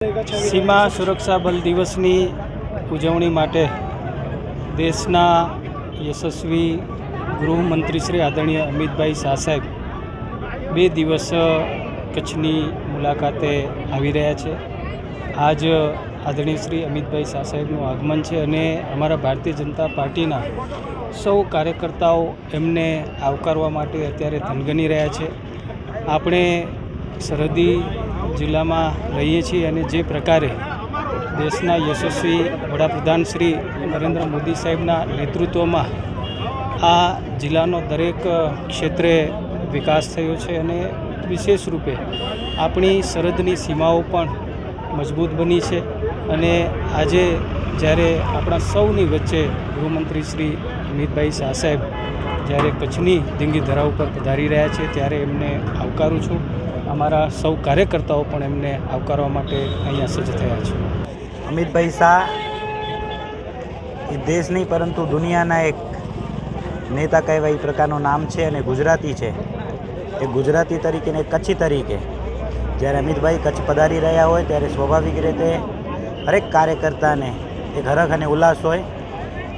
સીમા સુરક્ષા બલ દિવસની ઉજવણી માટે દેશના યશસ્વી ગૃહમંત્રી શ્રી આદરણીય અમિતભાઈ શાહ સાહેબ 2 દિવસ કચ્છની મુલાકાતે આવી રહ્યા છે। આજ આદરણીય શ્રી અમિતભાઈ શાહ સાહેબનું આગમન છે અને અમારા ભારતીય જનતા પાર્ટીના સૌ કાર્યકર્તાઓ એમને આવકારવા માટે અત્યારે થનગની રહ્યા છે। આપણે સરહદી જિલ્લામાં રહીએ છીએ અને જે પ્રકારે દેશના યશસ્વી વડાપ્રધાન શ્રી નરેન્દ્ર મોદી સાહેબના નેતૃત્વમાં આ જિલ્લાનો દરેક ક્ષેત્રે વિકાસ થયો છે અને વિશેષ રૂપે આપણી સરહદની સીમાઓ પણ મજબૂત બની છે। અને આજે જ્યારે આપણા સૌની વચ્ચે ગૃહમંત્રી શ્રી અમિતભાઈ શાહ સાહેબ જ્યારે કચ્છની દીંગી ધરા ઉપર પધારી રહ્યા છે ત્યારે એમને આવકારું છું। અમારા સૌ કાર્યકર્તાઓ પણ એમને આવકારવા માટે અહીંયા સજ્જ થયા છે। અમિતભાઈ શાહ એ દેશ નહીં પરંતુ દુનિયાના એક નેતા કહેવાય એ પ્રકારનું નામ છે અને ગુજરાતી છે। એ ગુજરાતી તરીકે ને કચ્છી તરીકે જ્યારે અમિતભાઈ કચ્છ પધારી રહ્યા હોય ત્યારે સ્વાભાવિક રીતે હરેક કાર્યકર્તાને એક હરખ અને ઉલ્લાસ હોય।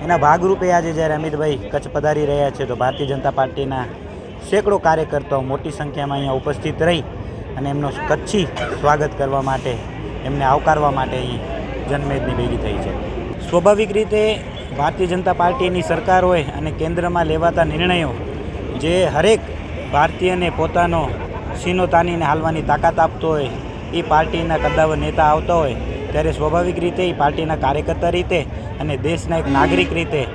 એના ભાગરૂપે આજે જ્યારે અમિતભાઈ કચ્છ પધારી રહ્યા છે તો ભારતીય જનતા પાર્ટીના સેંકડો કાર્યકર્તાઓ મોટી સંખ્યામાં અહીંયા ઉપસ્થિત રહી અને એમનું કચ્છી સ્વાગત કરવા માટે એમને આવકારવા માટે અહીં જનમેદની ભેગી થઈ છે। સ્વાભાવિક રીતે ભારતીય જનતા પાર્ટીની સરકાર હોય અને કેન્દ્રમાં લેવાતા નિર્ણયો જે હરેક ભારતીયને પોતાનો સીનો તાનીને હાલવાની તાકાત આપતો હોય એ પાર્ટીના કદ્દાવર નેતા આવતા હોય ત્યારે સ્વાભાવિક રીતે એ પાર્ટીના કાર્યકર્તા રીતે અને દેશના એક નાગરિક રીતે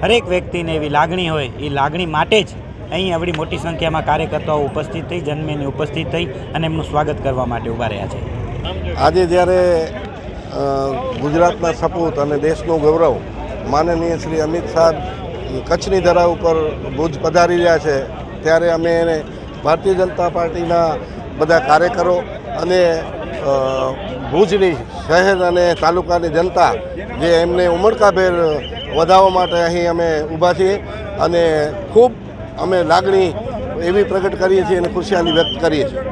હરેક વ્યક્તિને એવી લાગણી હોય એ લાગણી માટે જ અહીં આવડી મોટી સંખ્યામાં કાર્યકર્તાઓ ઉપસ્થિત થઈ જન્મેની ઉપસ્થિત થઈ અને એમનું સ્વાગત કરવા માટે ઊભા રહ્યા છે। આજે જ્યારે ગુજરાતના સપૂત અને દેશનું ગૌરવ માનનીય શ્રી અમિત શાહ કચ્છની ધરા ઉપર ભુજ પધારી રહ્યા છે ત્યારે અમે એને ભારતીય જનતા પાર્ટીના બધા કાર્યકરો અને ભુજની શહેર અને તાલુકાની જનતા જે એમને ઉમળકાભેર વધાવવા માટે અહીં અમે ઊભા છીએ અને ખૂબ અમે લાગણી એવી પ્રગટ કરીએ છીએ અને ખુશિયાલી વ્યક્ત કરીએ છીએ।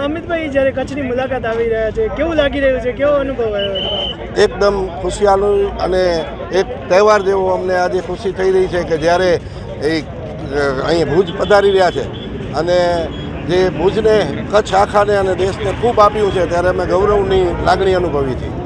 અમિતભાઈ જ્યારે કચ્છની મુલાકાત આવી રહ્યા છે કેવું લાગી રહ્યું છે, કેવો અનુભવ આવ્યો? એકદમ ખુશિયાલું અને એક તહેવાર જેવો અમને આજે ખુશી થઈ રહી છે કે જ્યારે એ અહીં ભુજ પધારી રહ્યા છે અને જે ભુજને કચ્છ આખાને અને દેશને ખૂબ આપ્યું છે ત્યારે અમે ગૌરવની લાગણી અનુભવી છીએ।